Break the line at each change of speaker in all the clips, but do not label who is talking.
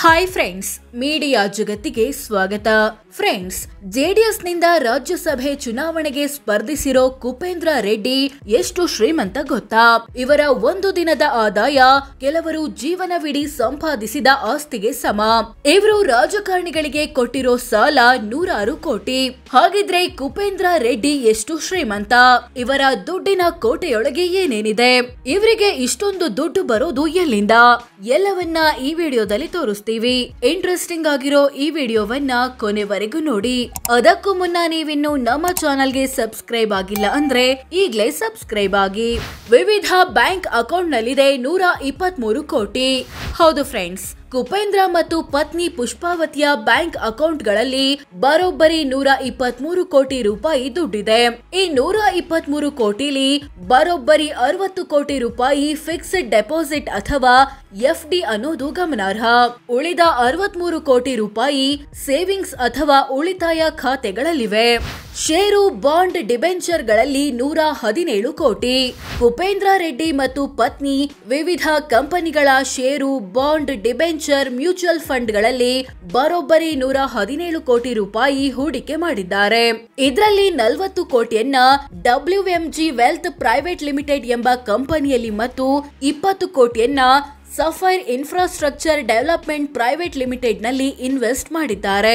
Hi friends, media ಜಗತ್ತಿಗೆ ಸ್ವಾಗತ. Friends, JDS ನಿಂದ ರಾಜ್ಯಸಭೆ ಚುನಾವಣೆಗೆ ಸ್ಪರ್ಧಿಸಿರೋ ಕುಪೇಂದ್ರ ರೆಡ್ಡಿ ಎಷ್ಟು ಶ್ರೀಮಂತ ಗೊತ್ತಾ? ಇವರ ಒಂದು ದಿನದ ಆದಾಯ ಕೆಲವರು ಜೀವನವಿಡೀ ಸಂಪಾದಿಸಿದ ಆಸ್ತಿಗೆ ಸಮ. ಇವರು ರಾಜಕಾರಣಿಗಳಿಗೆ ಕೊಟ್ಟಿರೋ ಸಾಲ 100 ಕೋಟಿ. ಹಾಗಿದ್ರೆ ಕುಪೇಂದ್ರ ರೆಡ್ಡಿ ಎಷ್ಟು ಶ್ರೀಮಂತ? ಇವರ ದುಡ್ಡಿನ ಕೋಟೆಯೊಳಗೆ ಏನೇನಿದೆ? ಇವರಿಗೆ ಇಷ್ಟೊಂದು ದುಡ್ಡು ಬರೋದು ಎಲ್ಲಿಂದ? ಎಲ್ಲವನ್ನ ಈ ವಿಡಿಯೋದಲ್ಲಿ ತೋರಿಸ್ತೀವಿ. ಇಂಟ್ರೆಸ್ಟಿಂಗ್ ಆಗಿರೋ ಈ ವಿಡಿಯೋವನ್ನ ಕೊನೆವರೆಗೂ ನೋಡಿ. ಅದಕ್ಕೂ ಮುನ್ನ ನೀವಿನ್ನು ನಮ್ಮ ಚಾನೆಲ್ಗೆ ಸಬ್ಸ್ಕ್ರೈಬ್ ಆಗಿಲ್ಲ ಅಂದ್ರೆ ಈಗಲೇ ಸಬ್ಸ್ಕ್ರೈಬ್ ಆಗಿ. ವಿವಿಧ ಬ್ಯಾಂಕ್ ಅಕೌಂಟ್ ನಲ್ಲಿದೆ 123 ಕೋಟಿ. ಹೌದು ಫ್ರೆಂಡ್ಸ್, ಕುಪೇಂದ್ರ ಮತ್ತು ಪತ್ನಿ ಪುಷ್ಪಾವತಿಯ ಬ್ಯಾಂಕ್ ಅಕೌಂಟ್ ಗಳಲ್ಲಿ ಬರೋಬ್ಬರಿ 123 ಕೋಟಿ ರೂಪಾಯಿ ದುಡ್ಡಿದೆ. ಈ 123 ಕೋಟಿಲಿ ಬರೋಬ್ಬರಿ 60 ಕೋಟಿ ರೂಪಾಯಿ ಫಿಕ್ಸ್ಡ್ ಡೆಪಾಸಿಟ್ ಅಥವಾ FD ಅನ್ನೋದು ಗಮನಾರ್ಹ. ಉಳಿದ 63 ಕೋಟಿ ರೂಪಾಯಿ ಸೇವಿಂಗ್ಸ್ ಅಥವಾ ಉಳಿತಾಯ ಖಾತೆಗಳಲ್ಲಿವೆ. ಷೇರು, ಬಾಂಡ್, ಡಿಬೆಂಚರ್ ಗಳಲ್ಲಿ 117 ಕೋಟಿ. ಕುಪೇಂದ್ರ ರೆಡ್ಡಿ ಮತ್ತು ಪತ್ನಿ ವಿವಿಧ ಕಂಪನಿಗಳ share, bond, debenture, mutual fund ಗಳಲ್ಲಿ ಬರೋಬ್ಬರಿ 117 ಕೋಟಿ ರೂಪಾಯಿ ಹೂಡಿಕೆ ಮಾಡಿದ್ದಾರೆ. ಇದರಲ್ಲಿ 40 ಕೋಟಿಯನ್ನ WMG ವೆಲ್ತ್ ಪ್ರೈವೇಟ್ ಲಿಮಿಟೆಡ್ ಎಂಬ ಕಂಪನಿಯಲ್ಲಿ ಮತ್ತು 20 ಕೋಟಿಯನ್ನ sapphire infrastructure development private limited ನಲ್ಲಿ ಇನ್ವೆಸ್ಟ್ ಮಾಡಿದ್ದಾರೆ.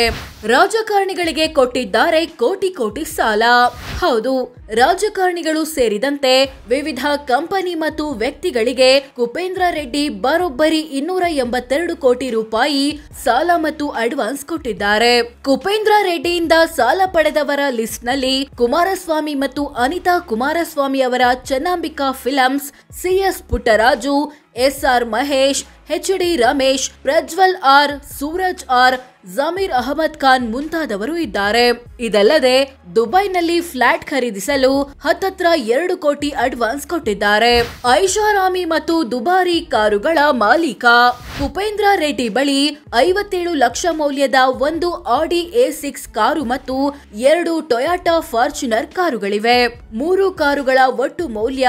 ರಾಜಕಾರಣಿಗಳಿಗೆ ಕೊಟ್ಟಿದ್ದಾರೆ ಕೋಟಿ ಕೋಟಿ ಸಾಲ. ಹೌದು, ರಾಜಕಾರಣಿಗಳು ಸೇರಿದಂತೆ ವಿವಿಧ ಕಂಪನಿ ಮತ್ತು ವ್ಯಕ್ತಿಗಳಿಗೆ ಕುಪೇಂದ್ರ ರೆಡ್ಡಿ ಬರೋಬ್ಬರಿ 282 ಕೋಟಿ ರೂಪಾಯಿ ಸಾಲ ಮತ್ತು ಅಡ್ವಾನ್ಸ್ ಕೊಟ್ಟಿದ್ದಾರೆ. ಕುಪೇಂದ್ರ ರೆಡ್ಡಿಯಿಂದ ಸಾಲ ಪಡೆದವರ ಲಿಸ್ಟ್ ನಲ್ಲಿ ಕುಮಾರಸ್ವಾಮಿ ಮತ್ತು ಅನಿತಾ ಕುಮಾರಸ್ವಾಮಿ ಅವರ Chennambika films, CS Puttaraju, SR Mahesh, HD Ramesh, Prajwal R, Suraj R, Zameer Ahmed Khan ಮುಂತಾದವರು ಇದ್ದಾರೆ. ಇದಲ್ಲದೆ ದುಬೈನಲ್ಲಿ ಫ್ಲಾಟ್ ಖರೀದಿಸಲು ಹತ್ತತ್ರ 2 ಕೋಟಿ ಅಡ್ವಾನ್ಸ್ ಕೊಟ್ಟಿದ್ದಾರೆ. ಐಷಾರಾಮಿ ಮತ್ತು ದುಬಾರಿ ಕಾರುಗಳ ಮಾಲೀಕ. ಕುಪೇಂದ್ರ ರೆಡ್ಡಿ ಬಳಿ 57 ಲಕ್ಷ ಮೌಲ್ಯದ ಒಂದು ಆಡಿ A6 ಕಾರು ಮತ್ತು 2 ಟೊಯಾಟಾ ಫಾರ್ಚುನರ್ ಕಾರುಗಳಿವೆ. 3 ಕಾರುಗಳ ಒಟ್ಟು ಮೌಲ್ಯ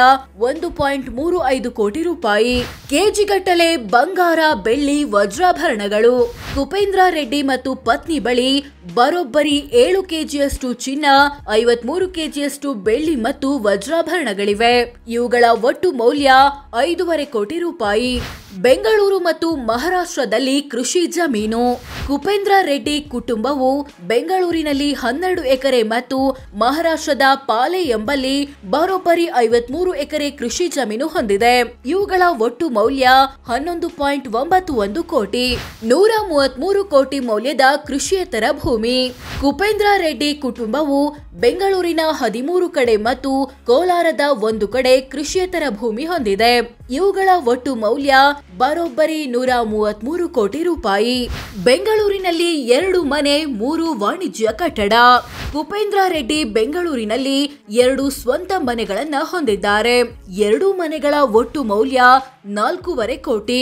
1.35 ಕೋಟಿ ರೂಪಾಯಿ. ಕೆಜಿಗಟ್ಟಲೆ ಬಂಗಾರ, ಬೆಳ್ಳಿ, ವಜ್ರಾಭರಣಗಳು. ಕುಪೇಂದ್ರ ರೆಡ್ಡಿ ಮತ್ತು ಪತ್ನಿ ಬಳಿ ಬರೋಬ್ಬರಿ 7 ಕೆಜಿಯಷ್ಟು ಚಿನ್ನ, 53 ಕೆಜಿಯಷ್ಟು ಬೆಳ್ಳಿ ಮತ್ತು ವಜ್ರಾಭರಣಗಳಿವೆ. ಇವುಗಳ ಒಟ್ಟು ಮೌಲ್ಯ 5.5 ಕೋಟಿ ರೂಪಾಯಿ. ಬೆಂಗಳೂರು ಮತ್ತು ಮಹಾರಾಷ್ಟ್ರದಲ್ಲಿ ಕೃಷಿ ಜಮೀನು. ಕುಪೇಂದ್ರ ರೆಡ್ಡಿ ಕುಟುಂಬವು ಬೆಂಗಳೂರಿನಲ್ಲಿ 12 ಎಕರೆ ಮತ್ತು ಮಹಾರಾಷ್ಟ್ರದ ಪಾಲೆ ಎಂಬಲ್ಲಿ ಬರೋಬ್ಬರಿ 53 ಎಕರೆ ಕೃಷಿ ಜಮೀನು ಹೊಂದಿದೆ. ಇವುಗಳ ಒಟ್ಟು ಮೌಲ್ಯ 11.91 ಕೋಟಿ. 133 ಕೋಟಿ ಮೌಲ್ಯದ ಕೃಷಿಯೇತರ ಭೂಮಿ. ಕುಪೇಂದ್ರ ರೆಡ್ಡಿ ಕುಟುಂಬವು ಬೆಂಗಳೂರಿನ 13 ಕಡೆ ಮತ್ತು ಕೋಲಾರದ 1 ಕಡೆ ಕೃಷಿಯೇತರ ಭೂಮಿ ಹೊಂದಿದೆ. ಇವುಗಳ ಒಟ್ಟು ಮೌಲ್ಯ ಬರೋಬ್ಬರಿ 133 ಕೋಟಿ ರೂಪಾಯಿ. ಬೆಂಗಳೂರಿನಲ್ಲಿ 2 ಮನೆ, 3 ವಾಣಿಜ್ಯ ಕಟ್ಟಡ. ಕುಪೇಂದ್ರ ರೆಡ್ಡಿ ಬೆಂಗಳೂರಿನಲ್ಲಿ 2 ಸ್ವಂತ ಮನೆಗಳನ್ನ ಹೊಂದಿದ್ದಾರೆ. 2 ಮನೆಗಳ ಒಟ್ಟು ಮೌಲ್ಯ 4.5 ಕೋಟಿ.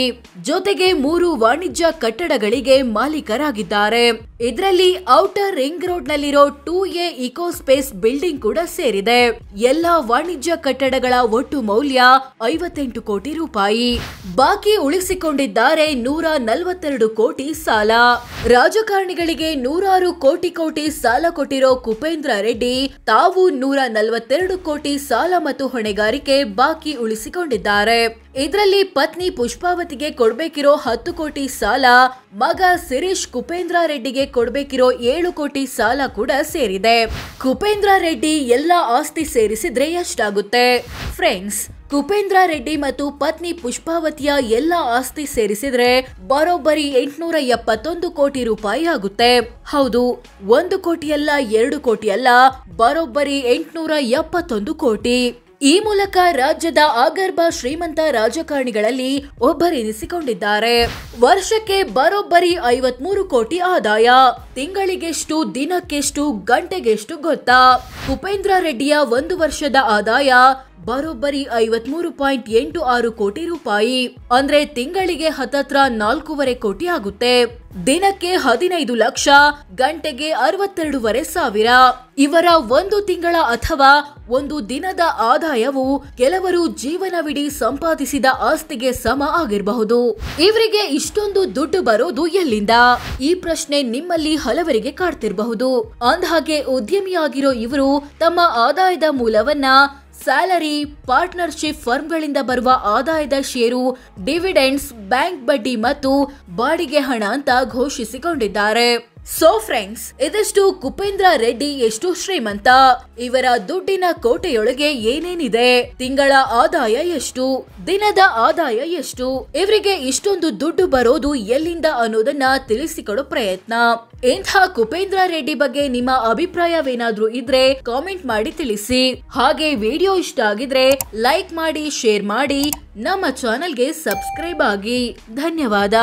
ಜೊತೆಗೆ 3 ವಾಣಿಜ್ಯ ಕಟ್ಟಡಗಳಿಗೆ ಮಾಲೀಕರಾಗಿದ್ದಾರೆ. ಇದರಲ್ಲಿ ಔಟರ್ ರಿಂಗ್ ರೋಡ್ ನಲ್ಲಿರೋ 2A ಇಕೋ ಸ್ಪೇಸ್ ಬಿಲ್ಡಿಂಗ್ ಕೂಡ ಸೇರಿದೆ. ಎಲ್ಲಾ ವಾಣಿಜ್ಯ ಕಟ್ಟಡಗಳ ಒಟ್ಟು ಮೌಲ್ಯ 58 ಕೋಟಿ ರೂಪಾಯಿ. ಬಾಕಿ ಉಳಿಸಿಕೊಂಡಿದ್ದಾರೆ 142 ಕೋಟಿ ಸಾಲ. ರಾಜಕಾರಣಿಗಳಿಗೆ 100 ಕೋಟಿ ಸಾಲ ಕೊಟ್ಟಿರೋ ಕುಪೇಂದ್ರ ರೆಡ್ಡಿ ತಾವು 142 ಕೋಟಿ ಸಾಲ ಮತ್ತು ಹೊಣೆಗಾರಿಕೆ ಬಾಕಿ ಉಳಿಸಿಕೊಂಡಿದ್ದಾರೆ. ಇದರಲ್ಲಿ ಪತ್ನಿ ಪುಷ್ಪಾವತಿಗೆ ಕೊಡ್ಬೇಕಿರೋ 10 ಕೋಟಿ ಸಾಲ, ಮಗ ಸಿರೀಶ್ ಕುಪೇಂದ್ರ ರೆಡ್ಡಿಗೆ ಕೊಡ್ಬೇಕಿರೋ 7 ಕೋಟಿ ಸಾಲ ಕೂಡ ಸೇರಿದೆ. ಕುಪೇಂದ್ರ ರೆಡ್ಡಿ ಎಲ್ಲಾ ಆಸ್ತಿ ಸೇರಿಸಿದ್ರೆ ಎಷ್ಟಾಗುತ್ತೆ? ಫ್ರೆಂಡ್ಸ್, ಕುಪೇಂದ್ರ ರೆಡ್ಡಿ ಮತ್ತು ಪತ್ನಿ ಪುಷ್ಪಾವತಿಯ ಎಲ್ಲಾ ಆಸ್ತಿ ಸೇರಿಸಿದ್ರೆ ಬರೋಬ್ಬರಿ 871 ಕೋಟಿ ರೂಪಾಯಿ ಆಗುತ್ತೆ. ಹೌದು, 1 ಕೋಟಿ ಅಲ್ಲ, 2 ಕೋಟಿ ಅಲ್ಲ, ಬರೋಬ್ಬರಿ 871 ಕೋಟಿ. ಈ ಮೂಲಕ ರಾಜ್ಯದ ಆಗರ್ಭ ಶ್ರೀಮಂತ ರಾಜಕಾರಣಿಗಳಲ್ಲಿ ಒಬ್ಬರೆನಿಸಿಕೊಂಡಿದ್ದಾರೆ. ವರ್ಷಕ್ಕೆ ಬರೋಬ್ಬರಿ 53 ಕೋಟಿ ಆದಾಯ. ತಿಂಗಳಿಗೆಷ್ಟು, ದಿನಕ್ಕೆಷ್ಟು, ಗಂಟೆಗೆಷ್ಟು ಗೊತ್ತಾ? ಕುಪೇಂದ್ರ ರೆಡ್ಡಿಯ 1 ವರ್ಷದ ಆದಾಯ ಬರೋಬ್ಬರಿ 53.86 ಕೋಟಿ ರೂಪಾಯಿ. ಅಂದ್ರೆ ತಿಂಗಳಿಗೆ ಹತ್ತತ್ರ 4.5 ಕೋಟಿ ಆಗುತ್ತೆ. ದಿನಕ್ಕೆ 15 ಲಕ್ಷ, ಗಂಟೆಗೆ 62,500. ಇವರ ಒಂದು ತಿಂಗಳ ಅಥವಾ ಒಂದು ದಿನದ ಆದಾಯವು ಕೆಲವರು ಜೀವನವಿಡೀ ಸಂಪಾದಿಸಿದ ಆಸ್ತಿಗೆ ಸಮ ಆಗಿರಬಹುದು. ಇವರಿಗೆ ಇಷ್ಟೊಂದು ದುಡ್ಡು ಬರೋದು ಎಲ್ಲಿಂದ? ಈ ಪ್ರಶ್ನೆ ನಿಮ್ಮಲ್ಲಿ ಹಲವರಿಗೆ ಕಾಡ್ತಿರಬಹುದು. ಅಂದಹಾಗೆ ಉದ್ಯಮಿಯಾಗಿರೋ ಇವರು ತಮ್ಮ ಆದಾಯದ ಮೂಲವನ್ನ ಸ್ಯಾಲರಿ, ಪಾರ್ಟ್ನರ್ಶಿಪ್ ಫರ್ಮ್ಗಳಿಂದ ಬರುವ ಆದಾಯದ ಷೇರು, ಡಿವಿಡೆಂಡ್ಸ್, ಬ್ಯಾಂಕ್ ಬಡ್ಡಿ ಮತ್ತು ಬಾಡಿಗೆ ಹಣ ಅಂತ ಘೋಷಿಸಿಕೊಂಡಿದ್ದಾರೆ. ಸೋ ಫ್ರೆಂಡ್ಸ್, ಇದಷ್ಟು ಕುಪೇಂದ್ರ ರೆಡ್ಡಿ ಎಷ್ಟು ಶ್ರೀಮಂತ, ಇವರ ದುಡ್ಡಿನ ಕೋಟೆಯೊಳಗೆ ಏನೇನಿದೆ, ತಿಂಗಳ ಆದಾಯ ಎಷ್ಟು, ದಿನದ ಆದಾಯ ಎಷ್ಟು, ಇವರಿಗೆ ಇಷ್ಟೊಂದು ದುಡ್ಡು ಬರೋದು ಎಲ್ಲಿಂದ ಅನ್ನೋದನ್ನ ತಿಳಿಸಿಕೊಡೋ ಪ್ರಯತ್ನ. ಇಂಥ ಕುಪೇಂದ್ರ ರೆಡ್ಡಿ ಬಗ್ಗೆ ನಿಮ್ಮ ಅಭಿಪ್ರಾಯವೇನಾದ್ರೂ ಇದ್ರೆ ಕಾಮೆಂಟ್ ಮಾಡಿ ತಿಳಿಸಿ. ಹಾಗೆ ವಿಡಿಯೋ ಇಷ್ಟ ಆಗಿದ್ರೆ ಲೈಕ್ ಮಾಡಿ, ಶೇರ್ ಮಾಡಿ, ನಮ್ಮ ಚಾನೆಲ್ಗೆ ಸಬ್ಸ್ಕ್ರೈಬ್ ಆಗಿ. ಧನ್ಯವಾದ.